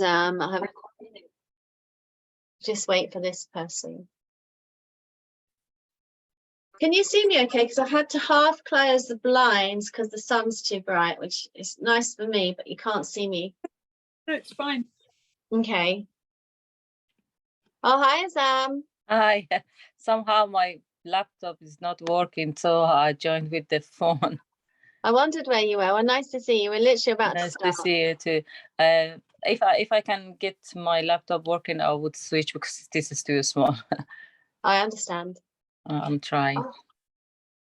I have just wait for this person. Can you see me okay? Because I had to half close the blinds because the sun's too bright, which is nice for me, but you can't see me. No, it's fine. Okay. Oh, hi, Zam. Hi. Somehow my laptop is not working, so I joined with the phone. I wondered where you were. Well, nice to see you. We're literally about Nice to to start. see you too. If I can get my laptop working, I would switch because this is too small. I understand. I'm trying. Oh.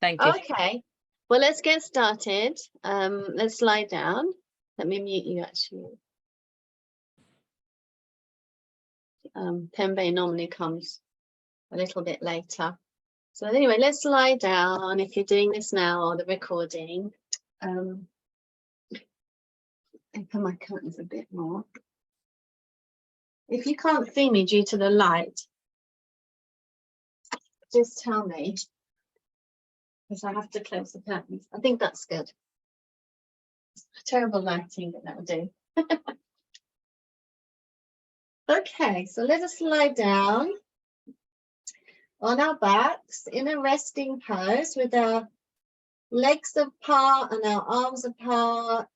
Thank you. Okay. Well, let's get started. Let's lie down. Let me mute you actually. Pembe normally comes a little bit later. So anyway, let's lie down if you're doing this now or the recording. Open my curtains a bit more. If you can't see me due to the light, just tell me, because I have to close the curtains. I think that's good. Terrible lighting, but that will do. Okay, so let us lie down on our backs in a resting pose with our legs apart and our arms apart,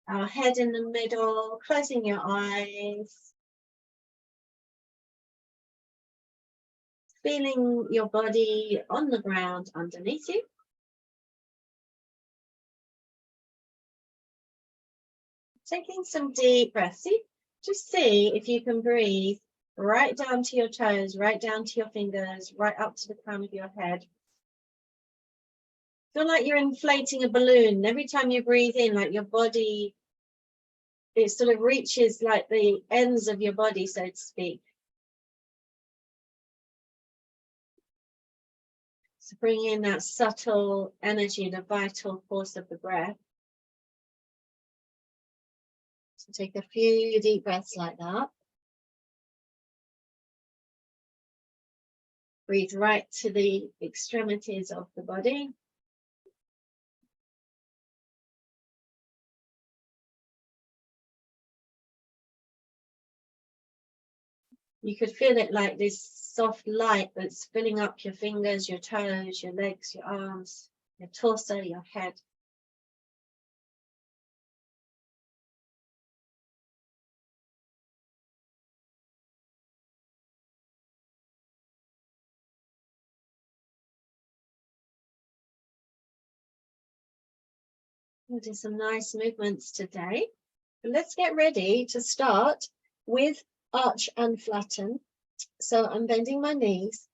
our head in the middle, closing your eyes. Feeling your body on the ground underneath you. Taking some deep breaths. Just see if you can breathe right down to your toes, right down to your fingers, right up to the crown of your head. Feel like you're inflating a balloon. Every time you breathe in, like your body, it sort of reaches like the ends of your body, so to speak. So bring in that subtle energy, the vital force of the breath. So take a few deep breaths like that. Breathe right to the extremities of the body. You could feel it like this soft light that's filling up your fingers, your toes, your legs, your arms, your torso, your head. We'll do some nice movements today. But let's get ready to start with arch and flatten. So I'm bending my knees.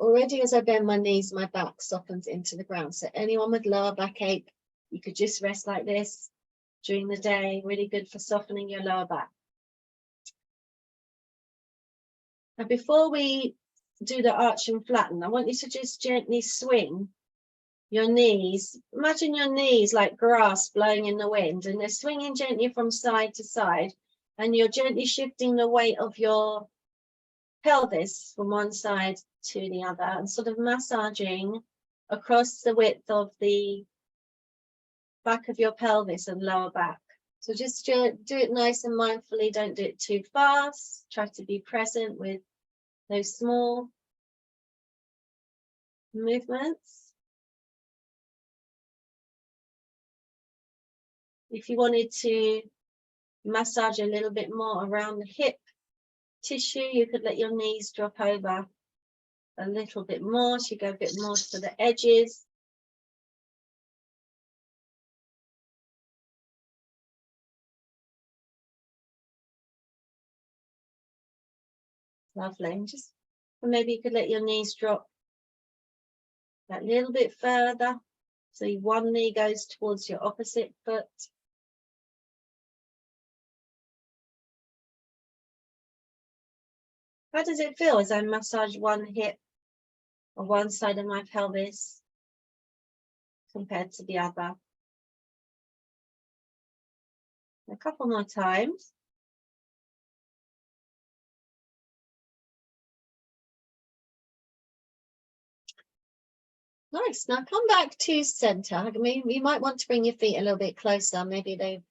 Already as I bend my knees, my back softens into the ground. So anyone with lower backache, you could just rest like this during the day. Really good for softening your lower back. Now before we do the arch and flatten, I want you to just gently swing your knees. Imagine your knees like grass blowing in the wind, and they're swinging gently from side to side, and you're gently shifting the weight of your pelvis from one side to the other and sort of massaging across the width of the back of your pelvis and lower back. So just do it nice and mindfully, don't do it too fast. Try to be present with those small movements. If you wanted to massage a little bit more around the hip tissue, you could let your knees drop over a little bit more, so you go a bit more to the edges. Lovely. And just maybe you could let your knees drop that little bit further. So one knee goes towards your opposite foot. How does it feel as I massage one hip or one side of my pelvis compared to the other? A couple more times. Nice. Now come back to center. I mean, you might want to bring your feet a little bit closer. Maybe they've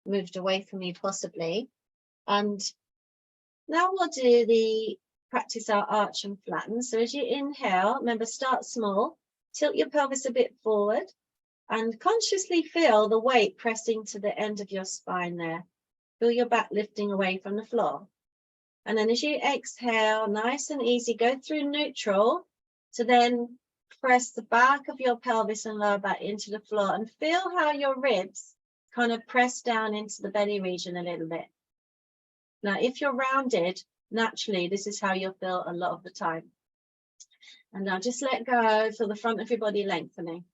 moved away from you possibly. And now we'll do the practice our arch and flatten. So as you inhale, remember, start small, tilt your pelvis a bit forward and consciously feel the weight pressing to the end of your spine there. Feel your back lifting away from the floor. And then as you exhale, nice and easy, go through neutral to then press the back of your pelvis and lower back into the floor and feel how your ribs kind of press down into the belly region a little bit. Now, if you're rounded, naturally, this is how you'll feel a lot of the time. And now just let go, feel the front of your body lengthening.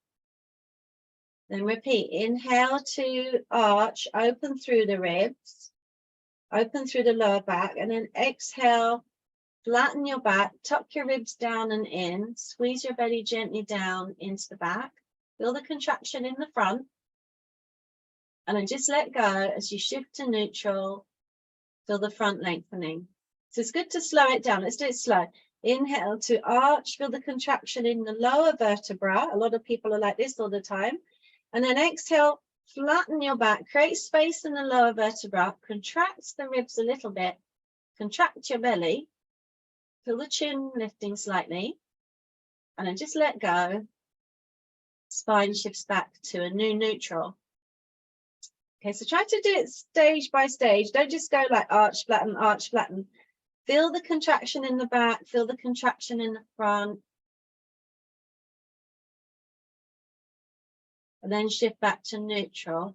Then repeat, inhale to arch, open through the ribs, open through the lower back, and then exhale, flatten your back, tuck your ribs down and in, squeeze your belly gently down into the back, feel the contraction in the front, and then just let go as you shift to neutral, feel the front lengthening. So it's good to slow it down. Let's do it slow. Inhale to arch, feel the contraction in the lower vertebra. A lot of people are like this all the time. And then exhale, flatten your back, create space in the lower vertebra, contract the ribs a little bit, contract your belly, feel the chin lifting slightly, and then just let go. Spine shifts back to a new neutral. Okay, so try to do it stage by stage. Don't just go like arch, flatten, arch, flatten. Feel the contraction in the back, feel the contraction in the front. And then shift back to neutral.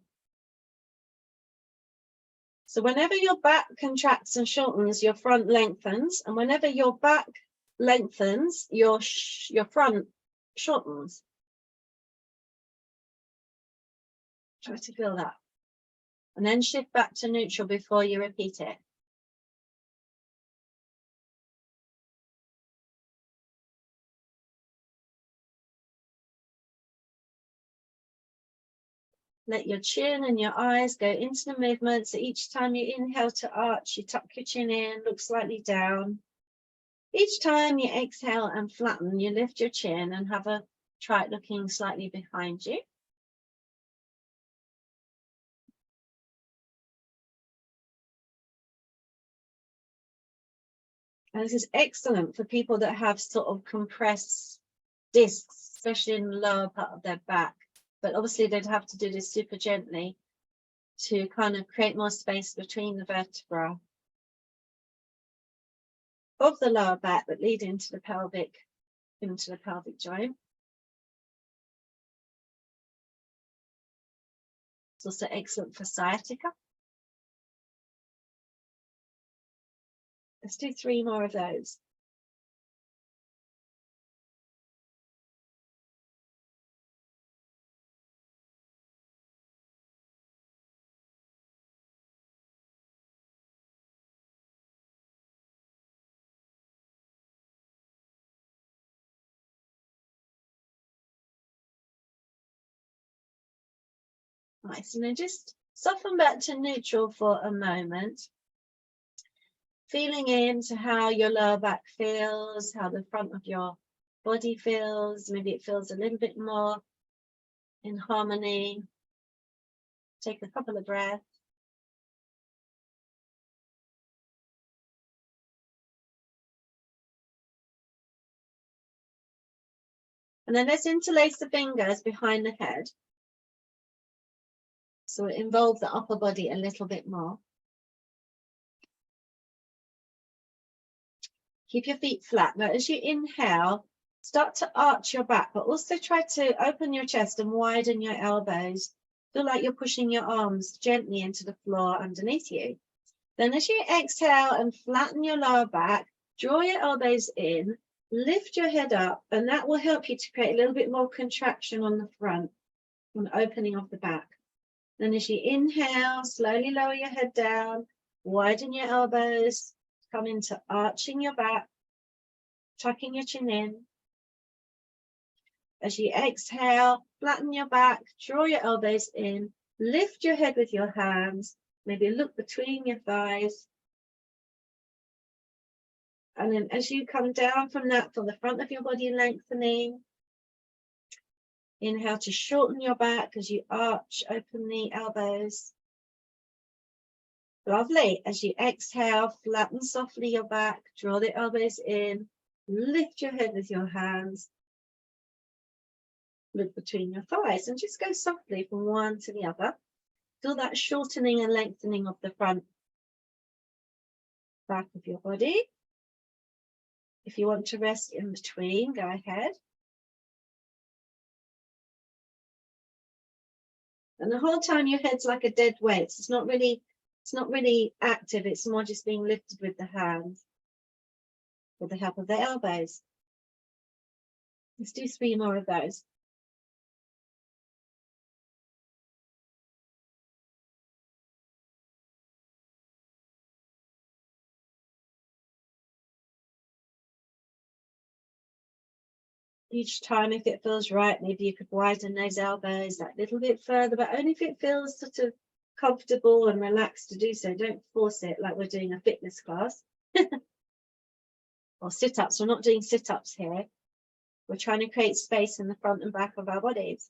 So whenever your back contracts and shortens, your front lengthens. And whenever your back lengthens, your front shortens. Try to feel that. And then shift back to neutral before you repeat it. Let your chin and your eyes go into the movement. So each time you inhale to arch, you tuck your chin in, look slightly down. Each time you exhale and flatten, you lift your chin and have a try it looking slightly behind you. And this is excellent for people that have sort of compressed discs, especially in the lower part of their back. But obviously they'd have to do this super gently to kind of create more space between the vertebra of the lower back that lead into the pelvic joint. It's also excellent for sciatica. Let's do 3 more of those. Nice, and then just soften back to neutral for a moment. Feeling into how your lower back feels, how the front of your body feels. Maybe it feels a little bit more in harmony. Take a couple of breaths. And then let's interlace the fingers behind the head. So it involves the upper body a little bit more. Keep your feet flat. Now, as you inhale, start to arch your back, but also try to open your chest and widen your elbows. Feel like you're pushing your arms gently into the floor underneath you. Then as you exhale and flatten your lower back, draw your elbows in, lift your head up, and that will help you to create a little bit more contraction on the front and opening of the back. Then as you inhale, slowly lower your head down, widen your elbows, come into arching your back, tucking your chin in. As you exhale, flatten your back, draw your elbows in, lift your head with your hands, maybe look between your thighs. And then as you come down from that, feel the front of your body lengthening. Inhale to shorten your back as you arch, open the elbows. Lovely. As you exhale, flatten softly your back, draw the elbows in, lift your head with your hands, look between your thighs, and just go softly from one to the other. Feel that shortening and lengthening of the front back of your body. If you want to rest in between, go ahead. And the whole time your head's like a dead weight. It's not really active. It's more just being lifted with the hands, with the help of the elbows. Let's do 3 more of those. Each time, if it feels right, maybe you could widen those elbows that little bit further, but only if it feels sort of comfortable and relaxed to do so. Don't force it like we're doing a fitness class. Or sit-ups. We're not doing sit-ups here. We're trying to create space in the front and back of our bodies.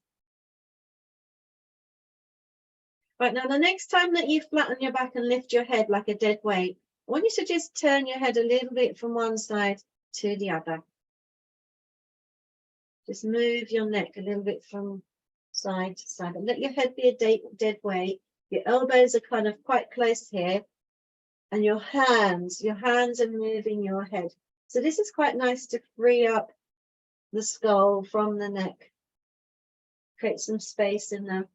Right, now the next time that you flatten your back and lift your head like a dead weight, I want you to just turn your head a little bit from one side to the other. Just move your neck a little bit from side to side and let your head be a dead weight. Your elbows are kind of quite close here, and your hands are moving your head. So this is quite nice to free up the skull from the neck. Create some space in the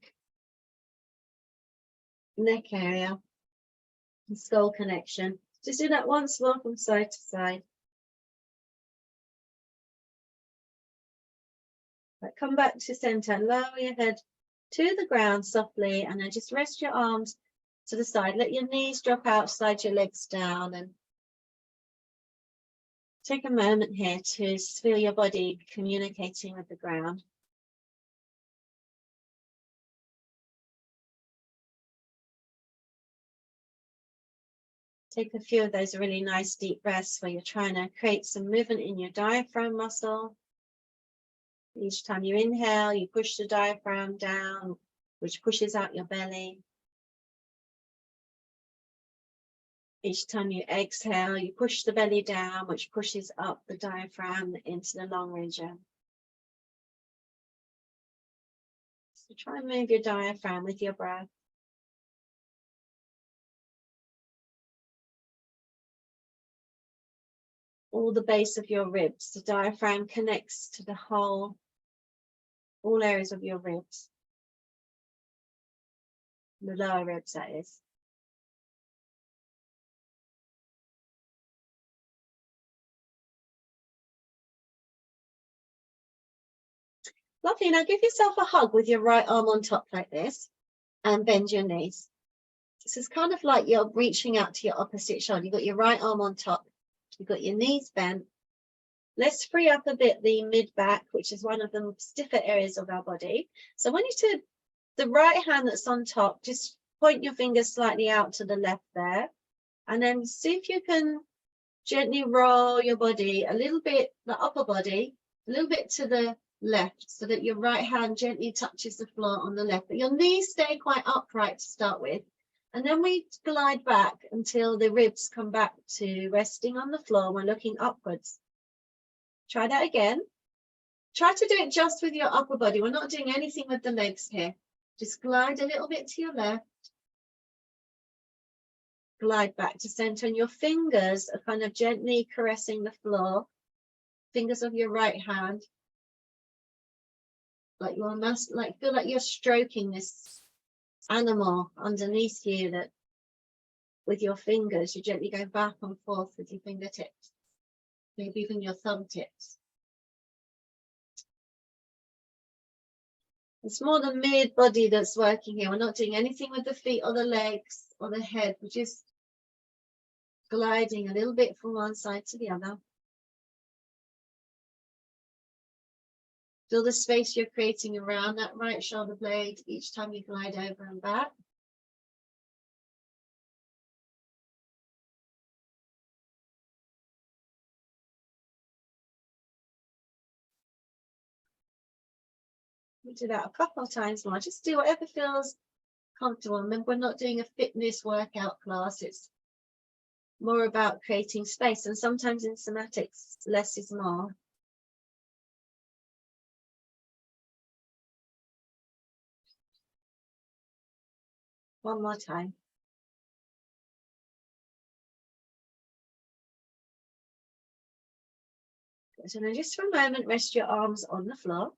neck area, the skull connection. Just do that once more from side to side. Right, come back to center, lower your head to the ground softly, and then just rest your arms to the side. Let your knees drop out, slide your legs down, and take a moment here to feel your body communicating with the ground. Take a few of those really nice deep breaths where you're trying to create some movement in your diaphragm muscle. Each time you inhale, you push the diaphragm down, which pushes out your belly. Each time you exhale, you push the belly down, which pushes up the diaphragm into the long region. So try and move your diaphragm with your breath. All the base of your ribs, the diaphragm connects to the whole, all areas of your ribs. The lower ribs, that is. Lovely. Now give yourself a hug with your right arm on top like this and bend your knees. This is kind of like you're reaching out to your opposite shoulder. You've got your right arm on top. You've got your knees bent. Let's free up a bit the mid-back, which is one of the stiffer areas of our body. So I want you to, the right hand that's on top, just point your fingers slightly out to the left there. And then see if you can gently roll your body a little bit, the upper body, a little bit to the left so that your right hand gently touches the floor on the left. But your knees stay quite upright to start with. And then we glide back until the ribs come back to resting on the floor. We're looking upwards. Try that again. Try to do it just with your upper body. We're not doing anything with the legs here. Just glide a little bit to your left. Glide back to center, and your fingers are kind of gently caressing the floor. Fingers of your right hand. Like you almost feel like you're stroking this animal underneath you, that with your fingers you gently go back and forth with your fingertips, maybe even your thumb tips. It's more the mid body that's working here. We're not doing anything with the feet or the legs or the head. We're just gliding a little bit from one side to the other. Feel the space you're creating around that right shoulder blade each time you glide over and back. We do that a couple of times more. Just do whatever feels comfortable. Remember, we're not doing a fitness workout class. It's more about creating space. And sometimes in somatics, less is more. One more time. So now just for a moment, rest your arms on the floor.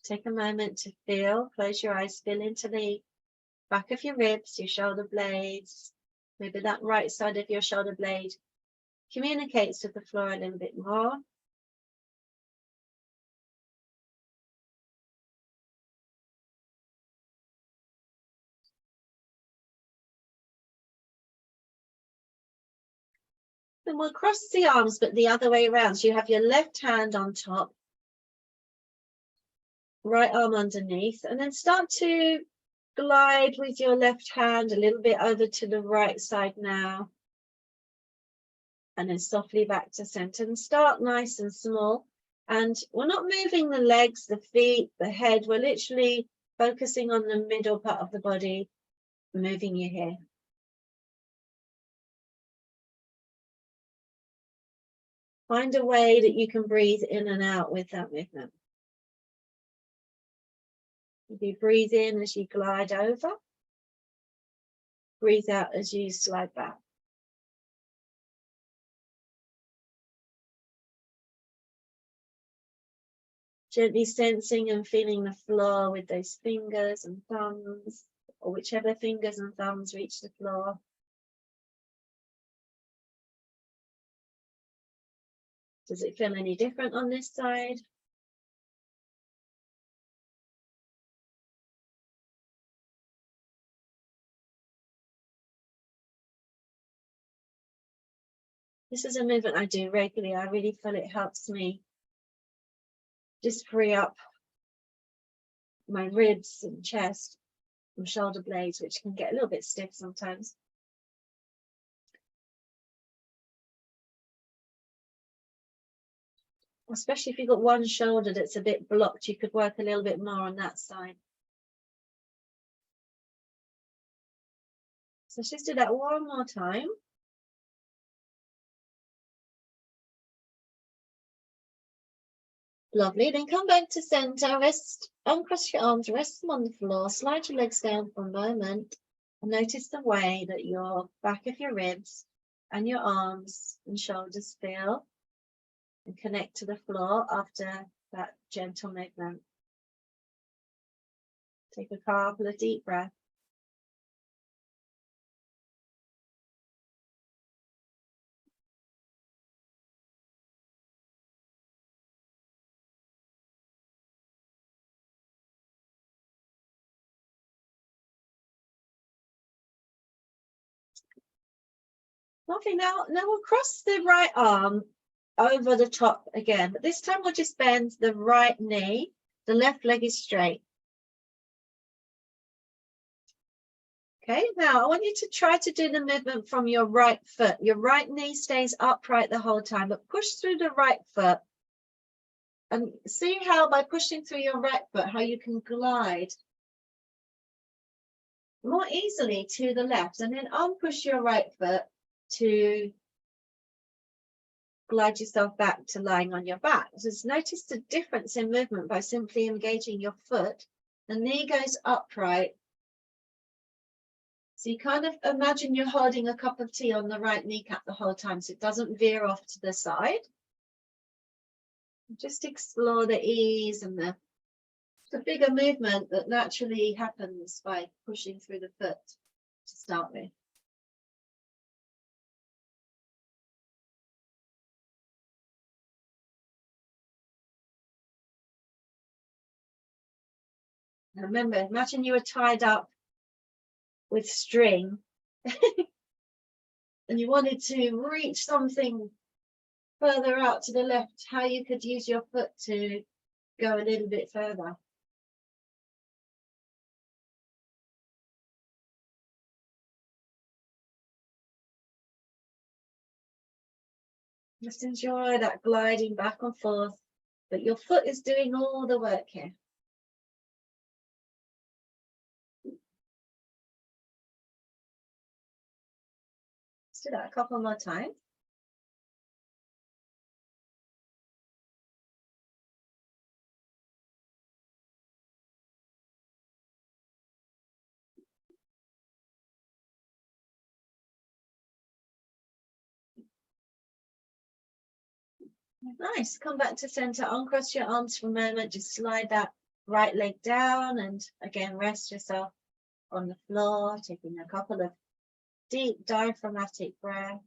Take a moment to feel, close your eyes, feel into the back of your ribs, your shoulder blades. Maybe that right side of your shoulder blade communicates with the floor a little bit more. Then we'll cross the arms, but the other way around. So you have your left hand on top, right arm underneath, and then start to glide with your left hand a little bit over to the right side now. And then softly back to center, and start nice and small. And we're not moving the legs, the feet, the head. We're literally focusing on the middle part of the body, moving your hair. Find a way that you can breathe in and out with that movement. You breathe in as you glide over. Breathe out as you slide back. Gently sensing and feeling the floor with those fingers and thumbs, or whichever fingers and thumbs reach the floor. Does it feel any different on this side? This is a movement I do regularly. I really feel it helps me just free up my ribs and chest and shoulder blades, which can get a little bit stiff sometimes. Especially if you've got one shoulder that's a bit blocked, you could work a little bit more on that side. So let's just do that one more time. Lovely. Then come back to center, rest, uncross your arms, rest them on the floor, slide your legs down for a moment, and notice the way that your back of your ribs and your arms and shoulders feel, and connect to the floor after that gentle movement. Take a couple of deep breaths. Lovely. Now we'll cross the right arm over the top again, but this time we'll just bend the right knee. The left leg is straight. Okay, now I want you to try to do the movement from your right foot. Your right knee stays upright the whole time, but push through the right foot. And see how by pushing through your right foot, how you can glide more easily to the left, and then unpush your right foot to glide yourself back to lying on your back. Just notice the difference in movement by simply engaging your foot. The knee goes upright. So you kind of imagine you're holding a cup of tea on the right kneecap the whole time, so it doesn't veer off to the side. Just explore the ease and the bigger movement that naturally happens by pushing through the foot to start with. Now remember, imagine you were tied up with string and you wanted to reach something further out to the left, how you could use your foot to go a little bit further. Just enjoy that gliding back and forth, but your foot is doing all the work here. do that a couple more times. Nice. Come back to center. Uncross your arms for a moment. Just slide that right leg down and again rest yourself on the floor, taking a couple of deep diaphragmatic breaths.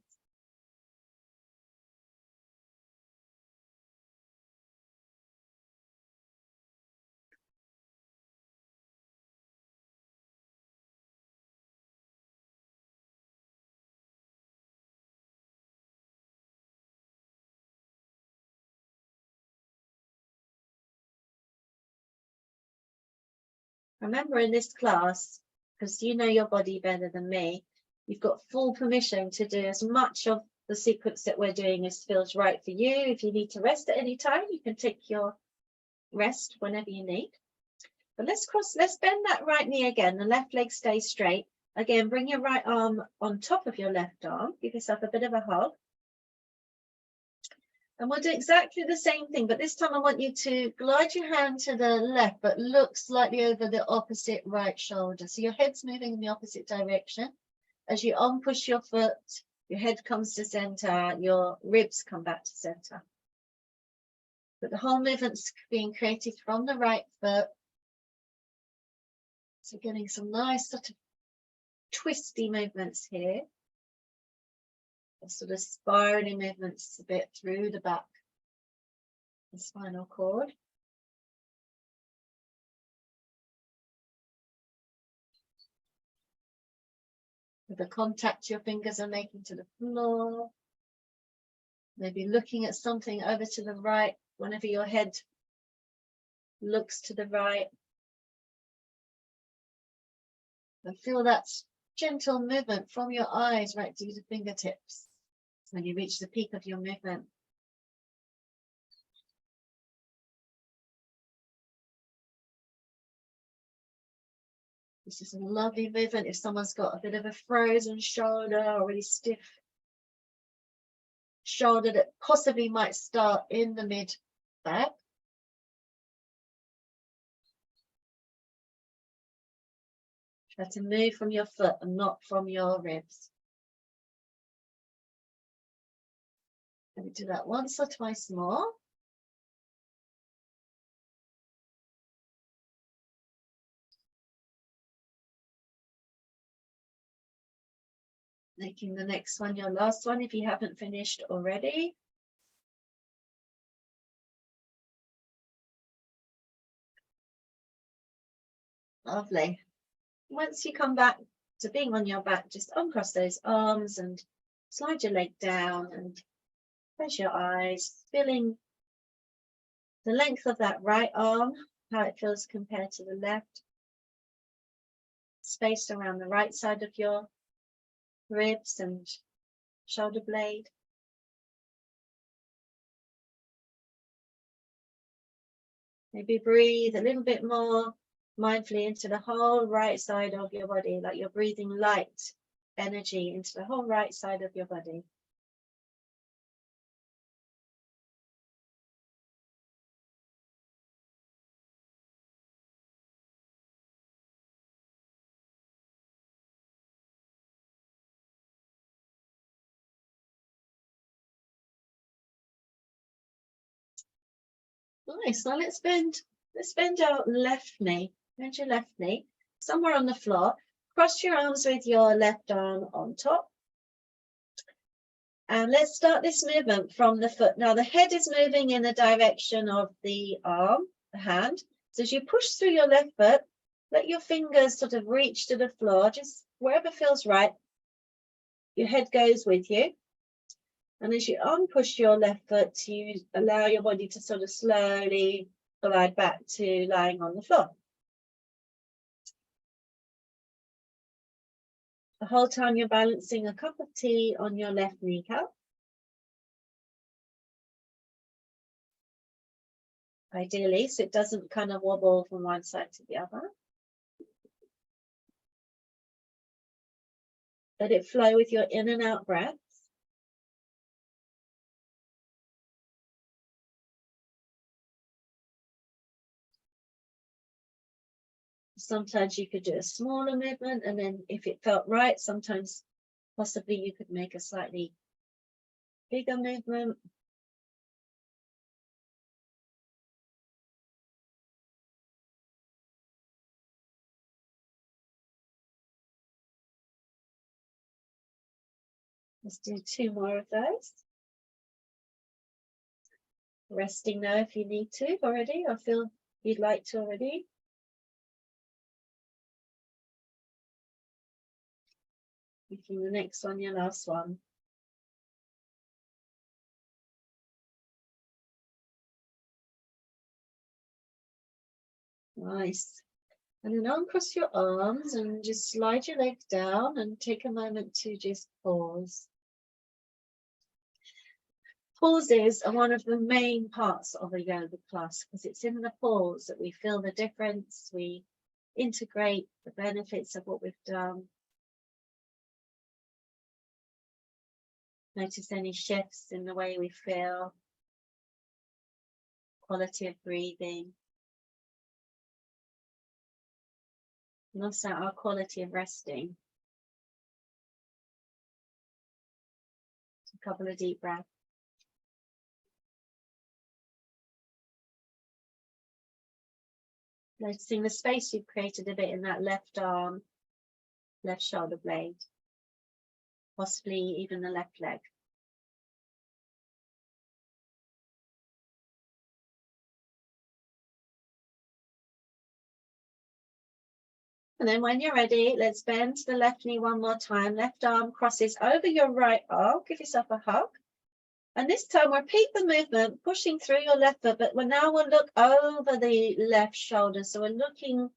Remember in this class, because you know your body better than me, you've got full permission to do as much of the sequence that we're doing as feels right for you. If you need to rest at any time, you can take your rest whenever you need. But let's bend that right knee again. The left leg stays straight. Again, bring your right arm on top of your left arm. Give yourself a bit of a hug. And we'll do exactly the same thing, but this time I want you to glide your hand to the left, but look slightly over the opposite right shoulder. So your head's moving in the opposite direction. As you unpush your foot, your head comes to center, your ribs come back to center. But the whole movement's being created from the right foot. So getting some nice sort of twisty movements here. Sort of spiraling movements a bit through the back, the spinal cord. With the contact your fingers are making to the floor. Maybe looking at something over to the right whenever your head looks to the right. And feel that gentle movement from your eyes right to the fingertips when you reach the peak of your movement. This is a lovely movement if someone's got a bit of a frozen shoulder or really stiff shoulder that possibly might start in the mid back. Try to move from your foot and not from your ribs. Let me do that once or twice more. Making the next one your last one if you haven't finished already. Lovely. Once you come back to being on your back, just uncross those arms and slide your leg down and close your eyes, feeling the length of that right arm, how it feels compared to the left. Space around the right side of your ribs and shoulder blade. Maybe breathe a little bit more mindfully into the whole right side of your body, like you're breathing light energy into the whole right side of your body. Nice. Now let's bend our left knee. Bend your left knee somewhere on the floor. Cross your arms with your left arm on top. And let's start this movement from the foot. Now the head is moving in the direction of the arm, the hand. So as you push through your left foot, let your fingers sort of reach to the floor, just wherever feels right. Your head goes with you. And as you unpush your left foot, you allow your body to sort of slowly glide back to lying on the floor. The whole time you're balancing a cup of tea on your left kneecap. Ideally, so it doesn't kind of wobble from one side to the other. Let it flow with your in and out breaths. Sometimes you could do a smaller movement, and then if it felt right, sometimes possibly you could make a slightly bigger movement. Let's do 2 more of those. Resting now if you need to already, or feel you'd like to already. Making the next one your last one. Nice. And then uncross your arms and just slide your leg down and take a moment to just pause. Pauses are one of the main parts of a yoga class because it's in the pause that we feel the difference, we integrate the benefits of what we've done. Notice any shifts in the way we feel, quality of breathing, and also our quality of resting. A couple of deep breaths. Noticing the space you've created a bit in that left arm, left shoulder blade, possibly even the left leg. And then when you're ready, let's bend the left knee one more time. Left arm crosses over your right arm. Give yourself a hug. And this time, repeat the movement, pushing through your left foot, but now we'll look over the left shoulder. So we're looking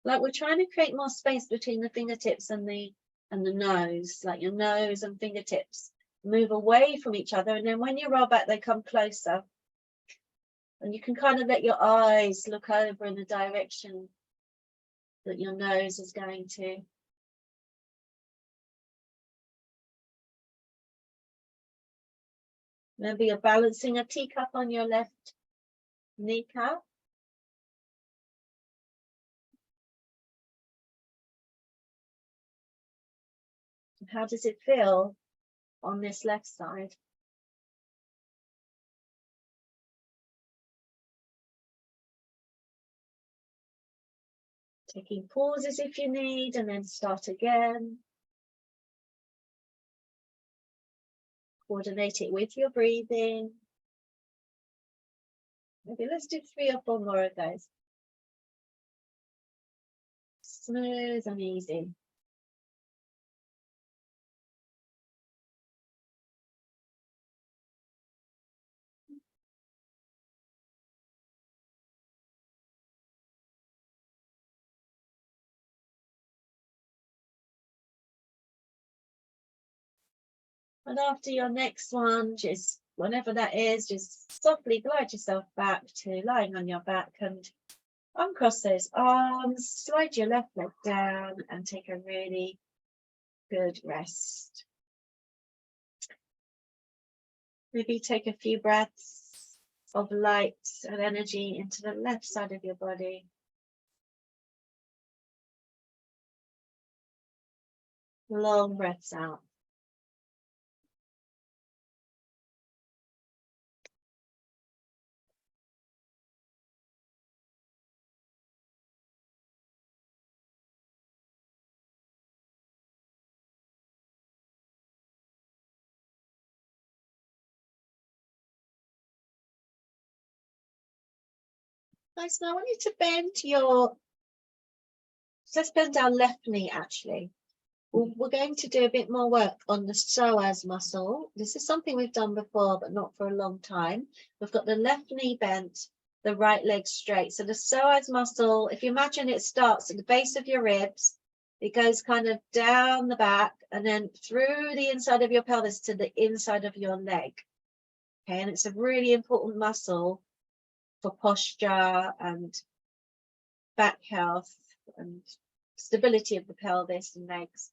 like we're trying to create more space between the fingertips and the nose, like your nose and fingertips move away from each other. And then when you roll back, they come closer. And you can kind of let your eyes look over in the direction that your nose is going to. Remember, you're balancing a teacup on your left kneecap. How does it feel on this left side? Taking pauses if you need, and then start again. Coordinate it with your breathing. Maybe let's do 3 or 4 more of those. Smooth and easy. And after your next one, just whenever that is, just softly glide yourself back to lying on your back and uncross those arms, slide your left leg down and take a really good rest. Maybe take a few breaths of light and energy into the left side of your body. Long breaths out. Nice. Now I want you to bend let's bend our left knee actually. We're going to do a bit more work on the psoas muscle. This is something we've done before, but not for a long time. We've got the left knee bent, the right leg straight. So the psoas muscle, if you imagine it starts at the base of your ribs, it goes kind of down the back and then through the inside of your pelvis to the inside of your leg. Okay, and it's a really important muscle for posture and back health and stability of the pelvis and legs.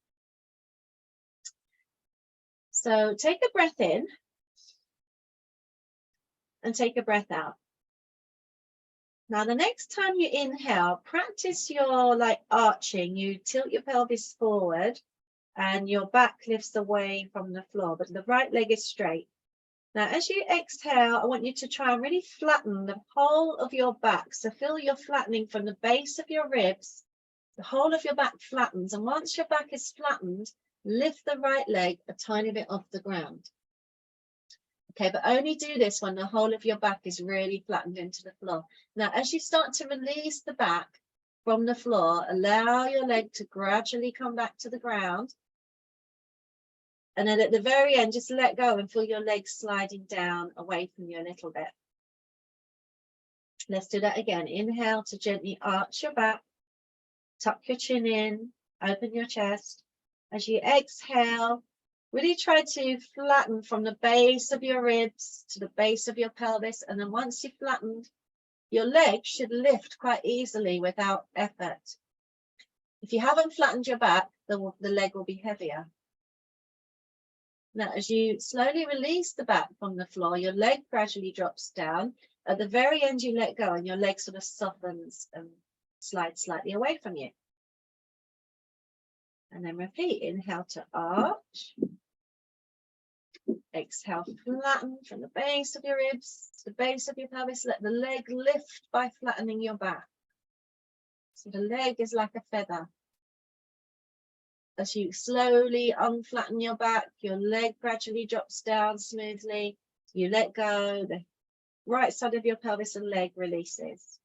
So take a breath in and take a breath out. Now, the next time you inhale, practice your like arching. You tilt your pelvis forward and your back lifts away from the floor, but the right leg is straight. Now, as you exhale, I want you to try and really flatten the whole of your back. So feel you're flattening from the base of your ribs. The whole of your back flattens. And once your back is flattened, lift the right leg a tiny bit off the ground. Okay, but only do this when the whole of your back is really flattened into the floor. Now, as you start to release the back from the floor, allow your leg to gradually come back to the ground. And then at the very end, just let go and feel your legs sliding down away from you a little bit. Let's do that again. Inhale to gently arch your back, tuck your chin in, open your chest. As you exhale, really try to flatten from the base of your ribs to the base of your pelvis. And then once you've flattened, your legs should lift quite easily without effort. If you haven't flattened your back, the leg will be heavier. Now, as you slowly release the back from the floor, your leg gradually drops down. At the very end, you let go and your leg sort of softens and slides slightly away from you. And then repeat. Inhale to arch. Exhale, flatten from the base of your ribs to the base of your pelvis. Let the leg lift by flattening your back. So the leg is like a feather. As you slowly unflatten your back, your leg gradually drops down smoothly. You let go, the right side of your pelvis and leg releases.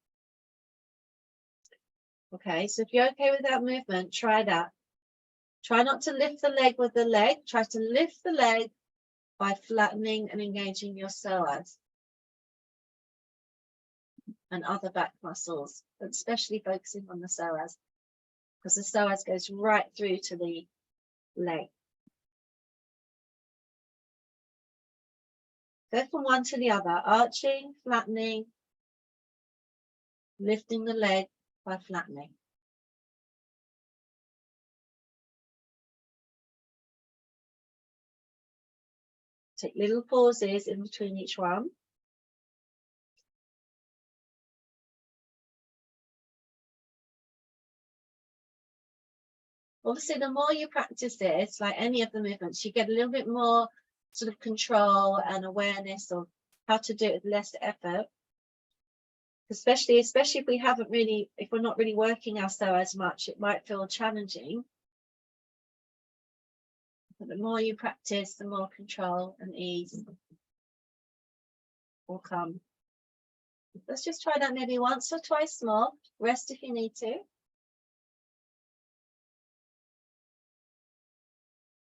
Okay, so if you're okay with that movement, try that. Try not to lift the leg with the leg. Try to lift the leg by flattening and engaging your psoas and other back muscles, but especially focusing on the psoas, because the psoas goes right through to the leg. Go from one to the other, arching, flattening, lifting the leg by flattening. Take little pauses in between each one. Obviously, the more you practice this, like any of the movements, you get a little bit more sort of control and awareness of how to do it with less effort. Especially if we haven't really, if we're not really working our psoas much, it might feel challenging. But the more you practice, the more control and ease will come. Let's just try that maybe once or twice more. Rest if you need to.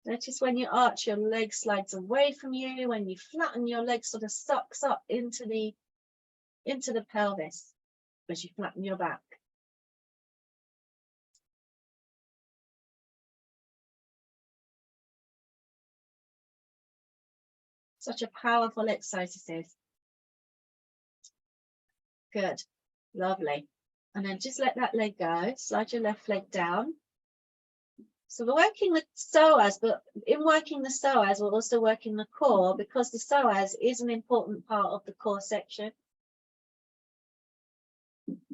Notice when you arch, your leg slides away from you. When you flatten, your leg sort of sucks up into the pelvis as you flatten your back. Such a powerful exercise this is. Good, lovely. And then just let that leg go. Slide your left leg down. So we're working the psoas, but in working the psoas, we're also working the core, because the psoas is an important part of the core section.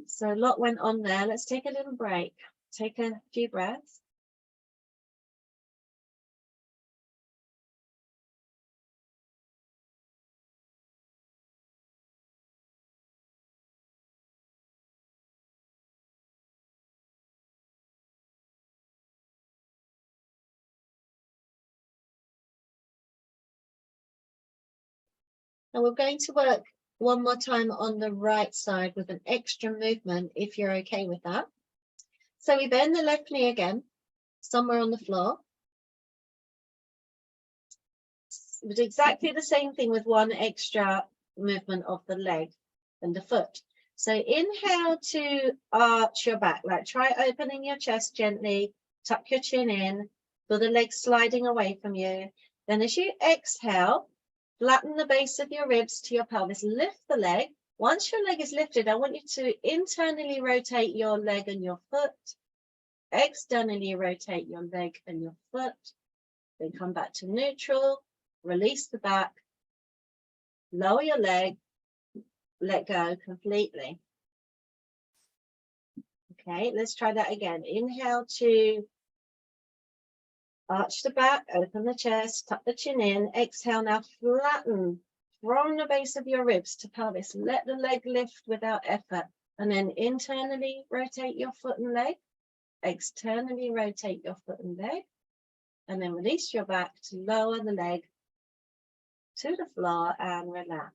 So a lot went on there. Let's take a little break. Take a few breaths. And we're going to work one more time on the right side with an extra movement, if you're okay with that. So we bend the left knee again, somewhere on the floor. We do exactly the same thing with one extra movement of the leg and the foot. So inhale to arch your back, like try opening your chest gently, tuck your chin in, feel the legs sliding away from you. Then as you exhale, flatten the base of your ribs to your pelvis, lift the leg. Once your leg is lifted, I want you to internally rotate your leg and your foot, externally rotate your leg and your foot. Then come back to neutral, release the back, lower your leg, let go completely. Okay, let's try that again. Inhale to arch the back, open the chest, tuck the chin in. Exhale, now flatten from the base of your ribs to pelvis. Let the leg lift without effort. And then internally rotate your foot and leg. Externally rotate your foot and leg. And then release your back to lower the leg to the floor and relax.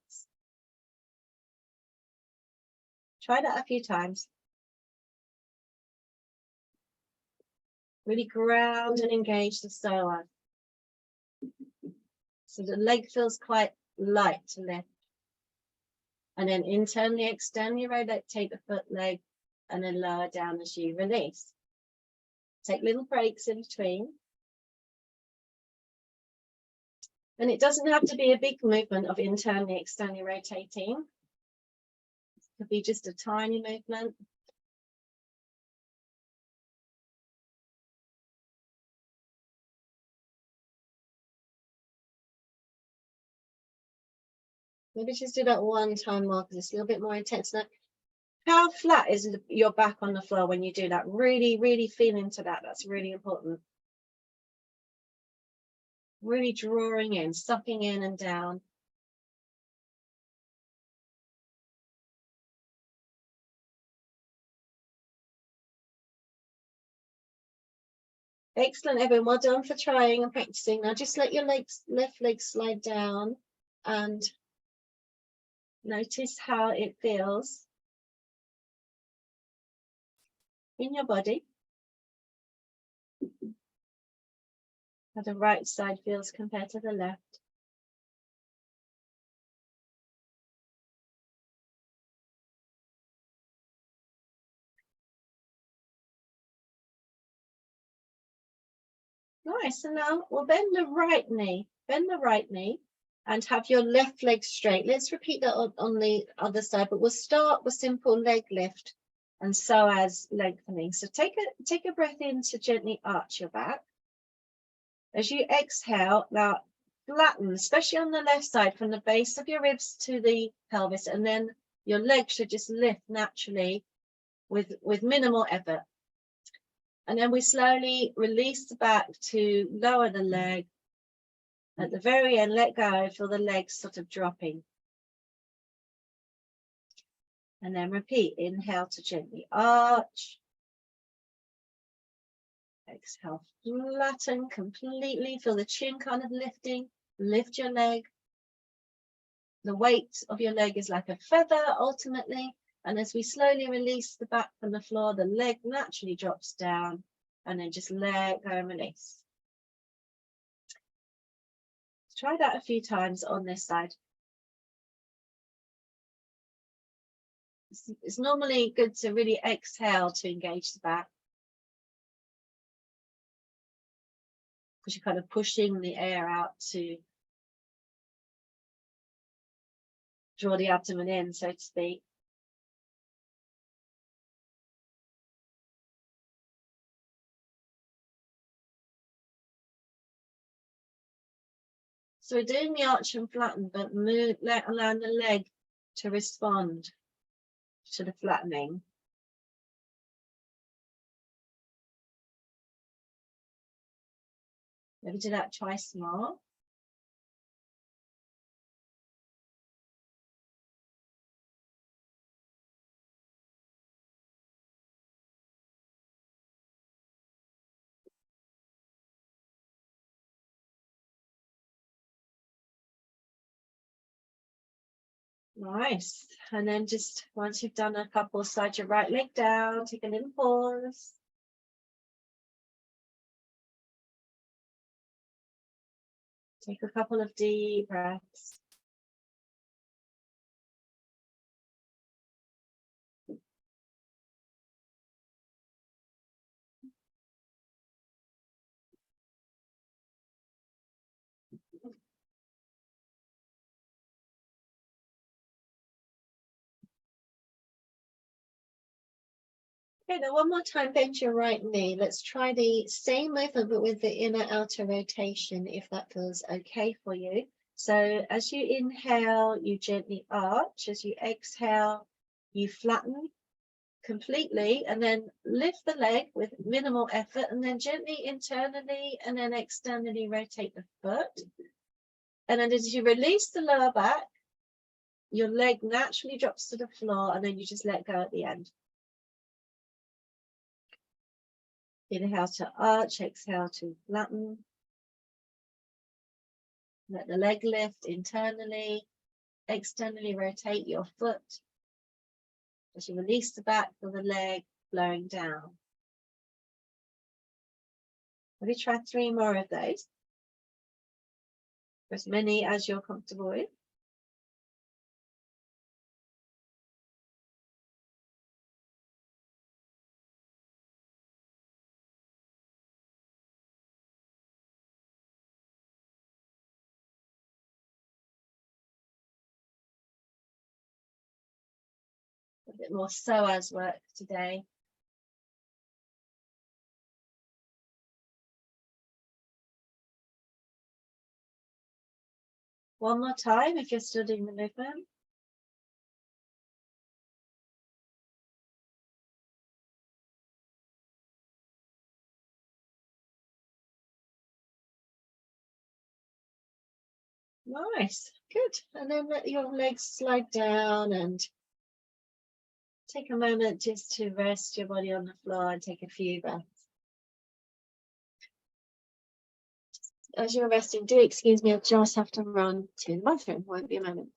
Try that a few times. Really ground and engage the psoas. So the leg feels quite light to lift. And then internally, externally rotate the foot, leg, and then lower down as you release. Take little breaks in between. And it doesn't have to be a big movement of internally, externally rotating. It could be just a tiny movement. Maybe just do that one time more because it's a little bit more intense. Now, how flat is your back on the floor when you do that? Really, really feel into that. That's really important. Really drawing in, sucking in and down. Excellent, everyone. Well done for trying and practicing. Now just let your left leg slide down and notice how it feels in your body. How the right side feels compared to the left. Nice, and now we'll bend the right knee. Bend the right knee and have your left leg straight. Let's repeat that on the other side, but we'll start with simple leg lift and psoas lengthening. So take a breath in to gently arch your back. As you exhale, now flatten, especially on the left side, from the base of your ribs to the pelvis, and then your leg should just lift naturally with minimal effort. And then we slowly release the back to lower the leg. At the very end, let go, feel the legs sort of dropping. And then repeat, inhale to gently arch. Exhale, flatten completely, feel the chin kind of lifting, lift your leg. The weight of your leg is like a feather ultimately. And as we slowly release the back from the floor, the leg naturally drops down and then just let go and release. Try that a few times on this side. It's normally good to really exhale to engage the back, because you're kind of pushing the air out to draw the abdomen in, so to speak. So we're doing the arch and flatten, but allowing the leg to respond to the flattening. Maybe do that twice more. Nice. And then just once you've done a couple, slide your right leg down, take a little pause. Take a couple of deep breaths. Okay, now one more time, bend your right knee. Let's try the same movement, but with the inner outer rotation, if that feels okay for you. So as you inhale, you gently arch. As you exhale, you flatten completely, and then lift the leg with minimal effort, and then gently internally and then externally rotate the foot. And then as you release the lower back, your leg naturally drops to the floor, and then you just let go at the end. Inhale to arch, exhale to flatten. Let the leg lift internally, externally rotate your foot. As you release the back of the leg, flowing down. Maybe try 3 more of those. As many as you're comfortable with. A bit more psoas work today. One more time if you're still doing the movement. Nice, good. And then let your legs slide down and take a moment just to rest your body on the floor and take a few breaths. As you're resting, do excuse me, I just have to run to the bathroom. Won't be a moment.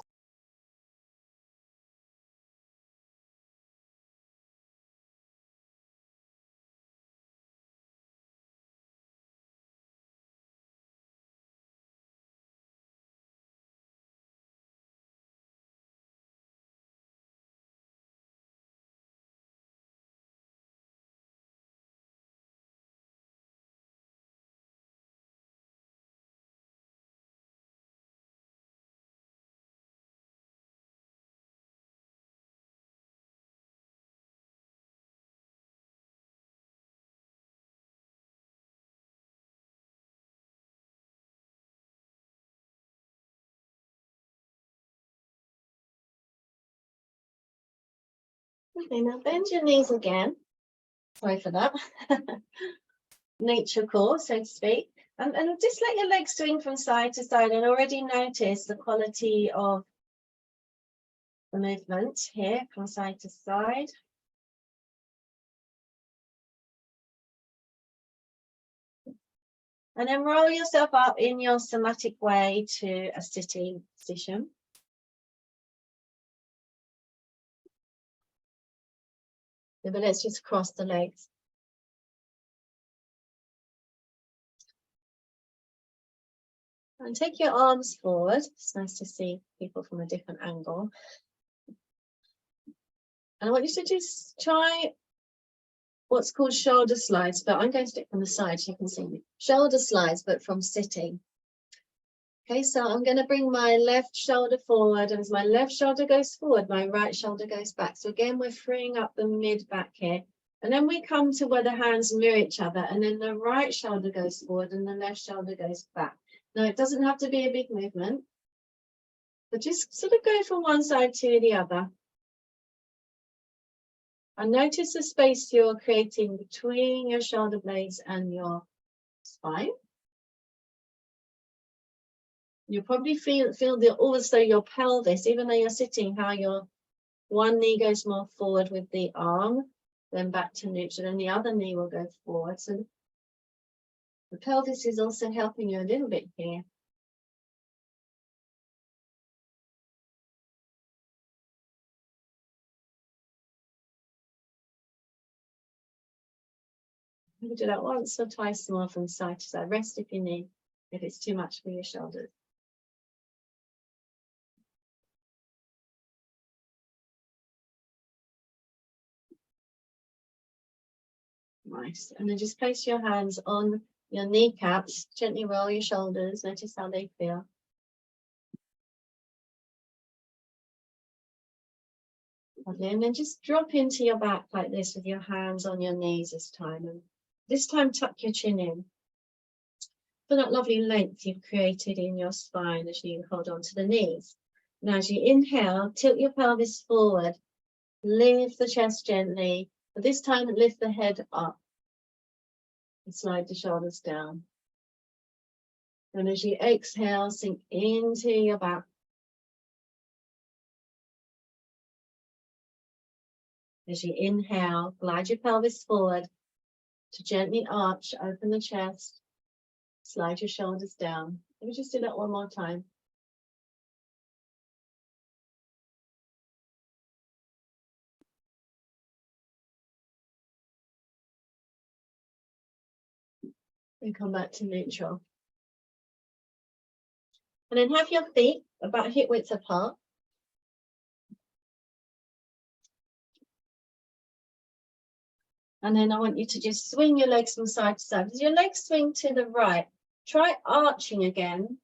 Okay, now bend your knees again. Sorry for that. Nature core, so to speak. And just let your legs swing from side to side, and already notice the quality of the movement here from side to side. And then roll yourself up in your somatic way to a sitting position. But let's just cross the legs. And take your arms forward. It's nice to see people from a different angle. And I want you to just try what's called shoulder slides, but I'm going to do it from the side so you can see me. Shoulder slides, but from sitting. Okay, so I'm going to bring my left shoulder forward, and as my left shoulder goes forward, my right shoulder goes back. So again, we're freeing up the mid back here. And then we come to where the hands mirror each other, and then the right shoulder goes forward and the left shoulder goes back. Now, it doesn't have to be a big movement, but just sort of go from one side to the other. And notice the space you're creating between your shoulder blades and your spine. You probably feel also your pelvis, even though you're sitting, how your one knee goes more forward with the arm, then back to neutral, and the other knee will go forward. So the pelvis is also helping you a little bit here. You can do that once or twice more from side to side. Rest if you need, if it's too much for your shoulders. Nice. And then just place your hands on your kneecaps, gently roll your shoulders, notice how they feel. Lovely. And then just drop into your back like this with your hands on your knees this time. And this time tuck your chin in. For that lovely length you've created in your spine as you hold on to the knees. Now as you inhale, tilt your pelvis forward, lift the chest gently, but this time lift the head up and slide the shoulders down. And as you exhale, sink into your back. As you inhale, glide your pelvis forward to gently arch, open the chest, slide your shoulders down. Let me just do that one more time. And come back to neutral. And then have your feet about hip width apart. And then I want you to just swing your legs from side to side. As your legs swing to the right, try arching again.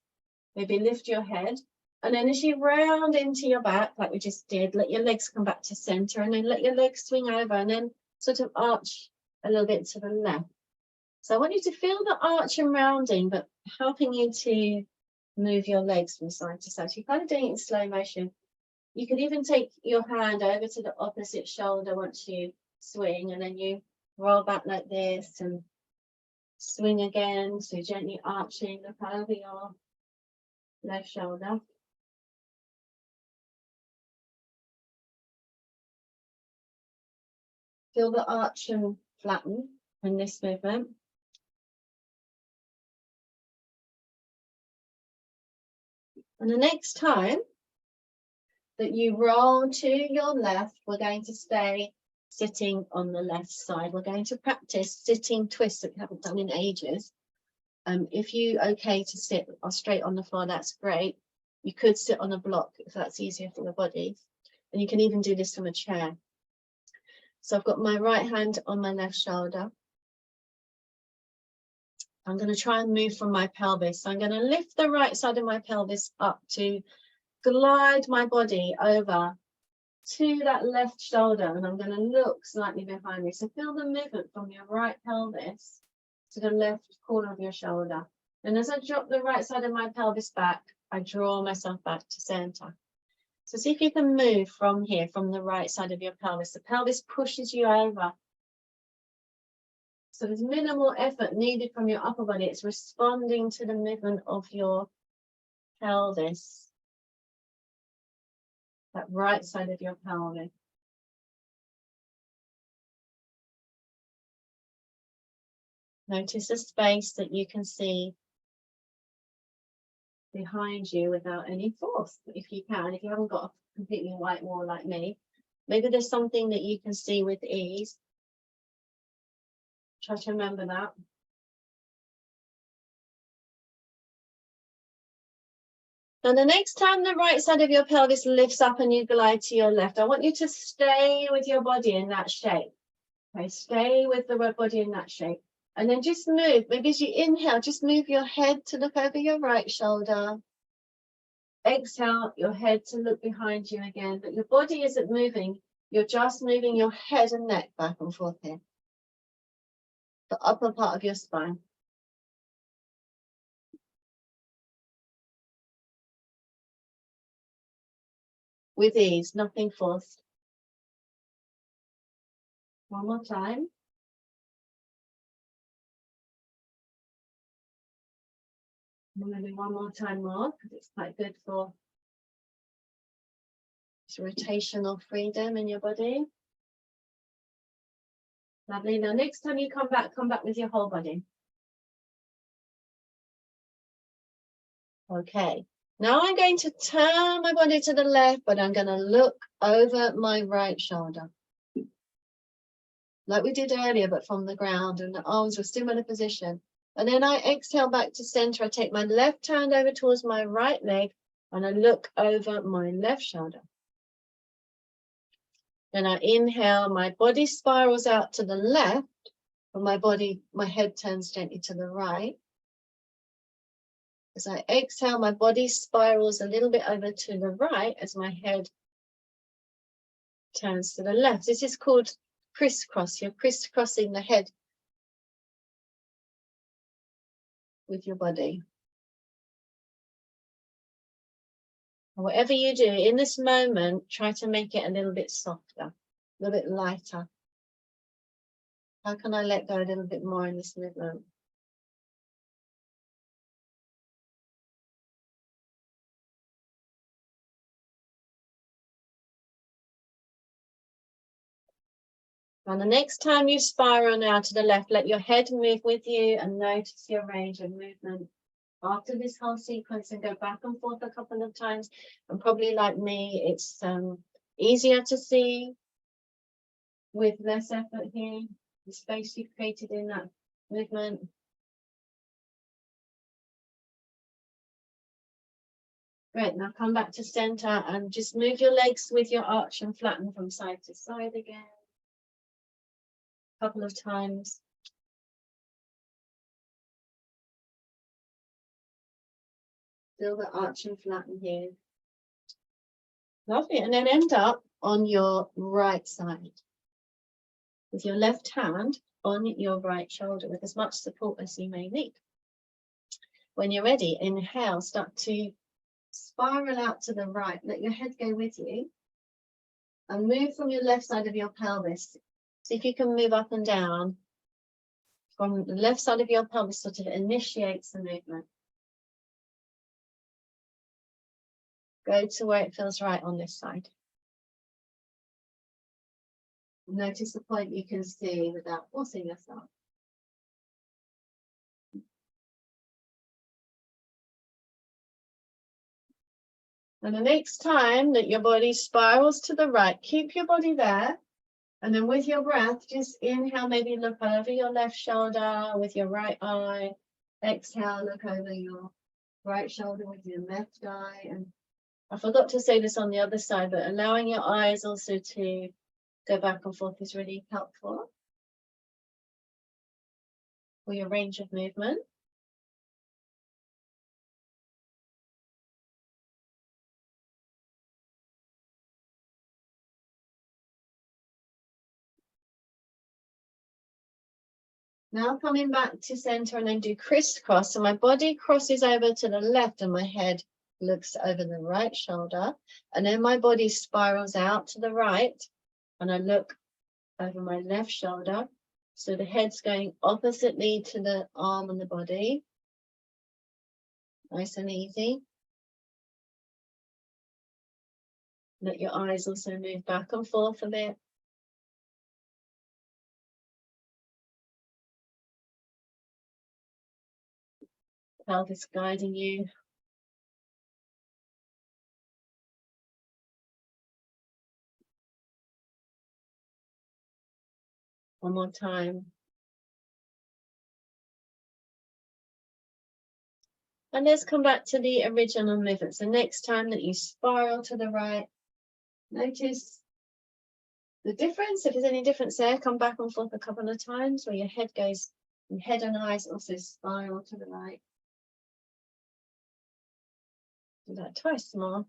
Maybe lift your head. And then as you round into your back, like we just did, let your legs come back to center and then let your legs swing over and then sort of arch a little bit to the left. So I want you to feel the arch and rounding, but helping you to move your legs from side to side. So you're kind of doing it in slow motion. You could even take your hand over to the opposite shoulder once you swing, and then you roll back like this and swing again. So gently arching, look over your left shoulder. Feel the arch and flatten in this movement. And the next time that you roll to your left, we're going to stay sitting on the left side. We're going to practice sitting twists that we haven't done in ages. If you're okay to sit straight on the floor, that's great. You could sit on a block if that's easier for your body. And you can even do this from a chair. So I've got my right hand on my left shoulder. I'm going to try and move from my pelvis. So I'm going to lift the right side of my pelvis up to glide my body over to that left shoulder, and I'm going to look slightly behind me. So feel the movement from your right pelvis to the left corner of your shoulder. And as I drop the right side of my pelvis back, I draw myself back to center. So see if you can move from here, from the right side of your pelvis. The pelvis pushes you over. So there's minimal effort needed from your upper body. It's responding to the movement of your pelvis. That right side of your pelvis. Notice the space that you can see behind you without any force, if you can. If you haven't got a completely white wall like me, maybe there's something that you can see with ease. Try to remember that. And the next time the right side of your pelvis lifts up and you glide to your left, I want you to stay with your body in that shape. Okay, stay with the body in that shape. And then just move. Maybe as you inhale, just move your head to look over your right shoulder. Exhale, your head to look behind you again. But your body isn't moving. You're just moving your head and neck back and forth here. The upper part of your spine. With ease, nothing forced. One more time. I'm going to do one more time more because it's quite good for rotational freedom in your body. Lovely. Now, next time you come back with your whole body. Okay. Now I'm going to turn my body to the left, but I'm going to look over my right shoulder. Like we did earlier, but from the ground, and the arms were still in a position. And then I exhale back to center. I take my left hand over towards my right leg, and I look over my left shoulder. Then I inhale, my body spirals out to the left, and my head turns gently to the right. As I exhale, my body spirals a little bit over to the right as my head turns to the left. This is called crisscross. You're crisscrossing the head with your body. Whatever you do in this moment, try to make it a little bit softer, a little bit lighter. How can I let go a little bit more in this movement? And the next time you spiral now to the left, let your head move with you and notice your range of movement after this whole sequence, and go back and forth a couple of times. And probably like me, it's easier to see with less effort here, the space you've created in that movement. Great, now come back to center and just move your legs with your arch and flatten from side to side again. A couple of times. Feel the arch and flatten here. Lovely, and then end up on your right side with your left hand on your right shoulder with as much support as you may need. When you're ready, inhale, start to spiral out to the right. Let your head go with you and move from your left side of your pelvis. See if you can move up and down from the left side of your pelvis, sort of initiates the movement. Go to where it feels right on this side. Notice the point you can see without forcing yourself. And the next time that your body spirals to the right, keep your body there. And then with your breath, just inhale, maybe look over your left shoulder with your right eye. Exhale, look over your right shoulder with your left eye. And I forgot to say this on the other side, but allowing your eyes also to go back and forth is really helpful for your range of movement. Now coming back to center and then do crisscross. So my body crosses over to the left and my head looks over the right shoulder. And then my body spirals out to the right and I look over my left shoulder. So the head's going oppositely to the arm and the body. Nice and easy. Let your eyes also move back and forth a bit. Pelvis guiding you. One more time. And let's come back to the original movement. So next time that you spiral to the right, notice the difference. If there's any difference there, come back and forth a couple of times where your head goes, your head and eyes also spiral to the right. Do that twice more.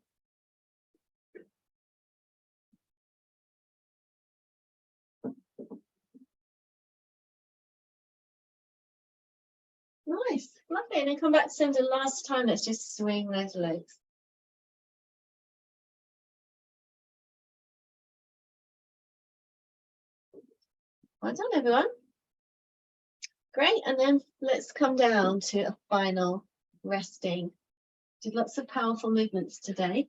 Nice, lovely. And then come back to center last time. Let's just swing those legs. Well done, everyone. Great, and then let's come down to a final resting. Did lots of powerful movements today.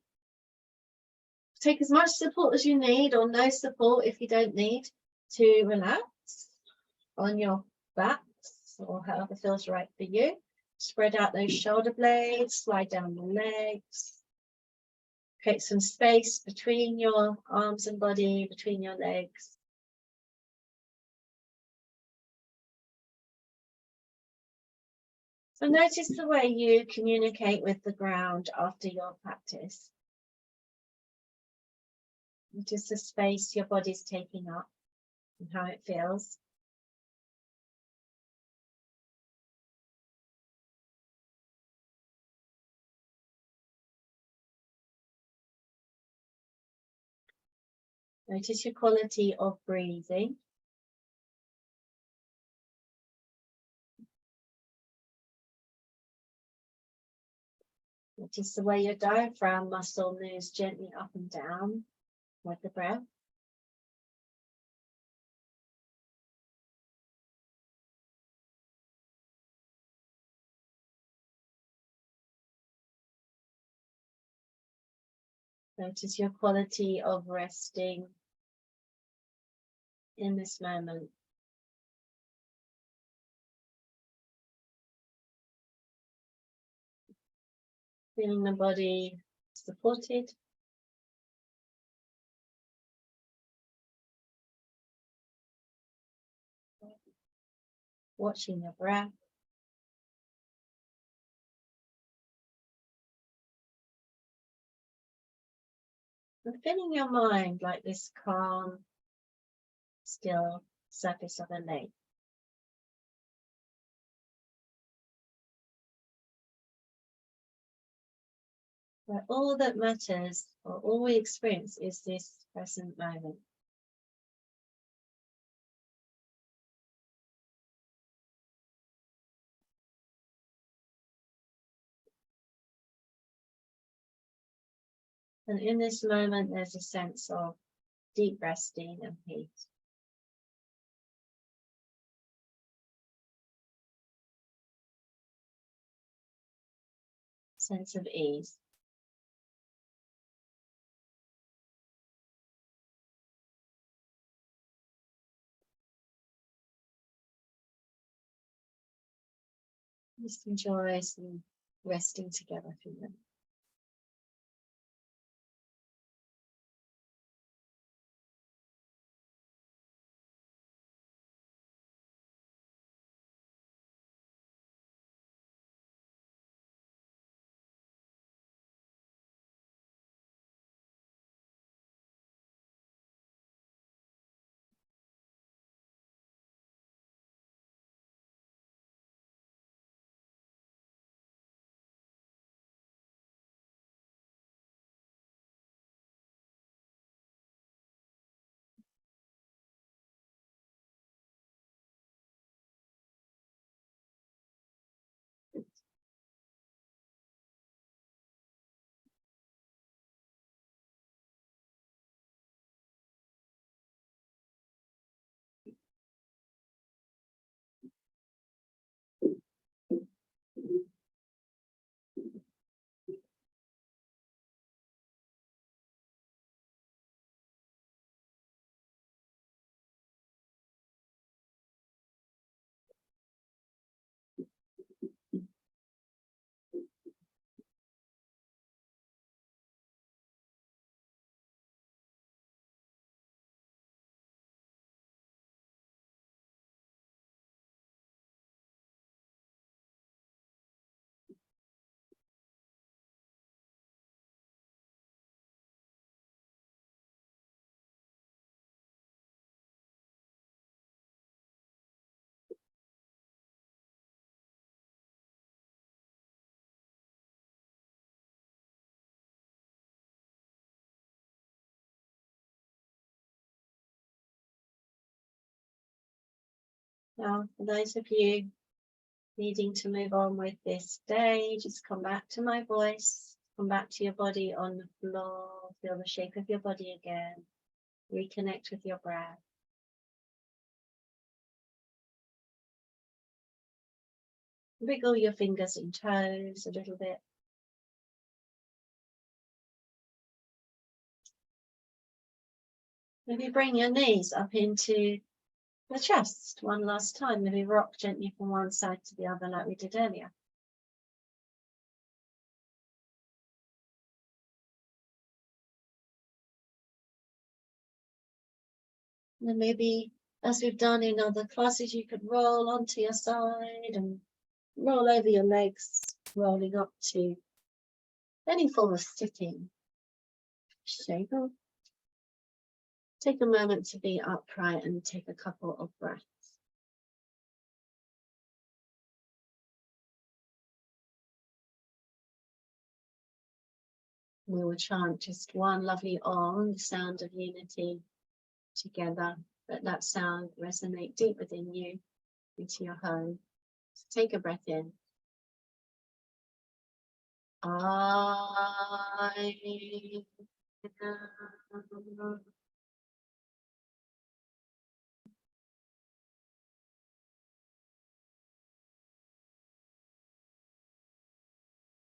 Take as much support as you need, or no support if you don't need, to relax on your backs or however feels right for you. Spread out those shoulder blades, slide down your legs. Create some space between your arms and body, between your legs. So notice the way you communicate with the ground after your practice. Just the space your body's taking up and how it feels. Notice your quality of breathing. Notice the way your diaphragm muscle moves gently up and down with the breath. Notice your quality of resting in this moment. Feeling the body supported. Watching your breath. And filling your mind like this calm, still surface of a lake. Where all that matters, or all we experience, is this present moment. And in this moment, there's a sense of deep resting and peace. Sense of ease. Just enjoy some resting together for them. Now, for those of you needing to move on with this day, just come back to my voice, come back to your body on the floor, feel the shape of your body again, reconnect with your breath. Wiggle your fingers and toes a little bit. Maybe bring your knees up into the chest one last time. Maybe rock gently from one side to the other like we did earlier. And then maybe, as we've done in other classes, you could roll onto your side and roll over your legs, rolling up to any form of sitting shape. Take a moment to be upright and take a couple of breaths. We will chant just one lovely Om, the sound of unity, together. Let that sound resonate deep within you, into your home. So take a breath in.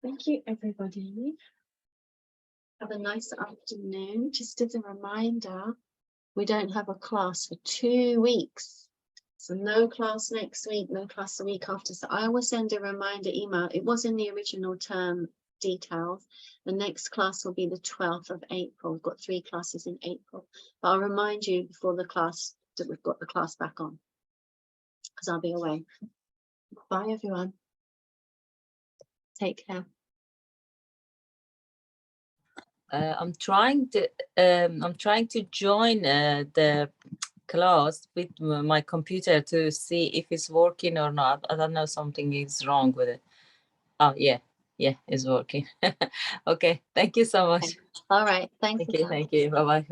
Thank you, everybody. Have a nice afternoon. Just as a reminder, we don't have a class for 2 weeks. So no class next week, no class the week after. So I will send a reminder email. It was in the original term details. The next class will be the 12th of April. We've got 3 classes in April. But I'll remind you before the class that we've got the class back on, because I'll be away. Bye, everyone. Take care. I'm trying to join the class with my computer to see if it's working or not. I don't know, something is wrong with it. Oh yeah, it's working. Okay, thank you so much. All right, thanks. Thank you. Bye.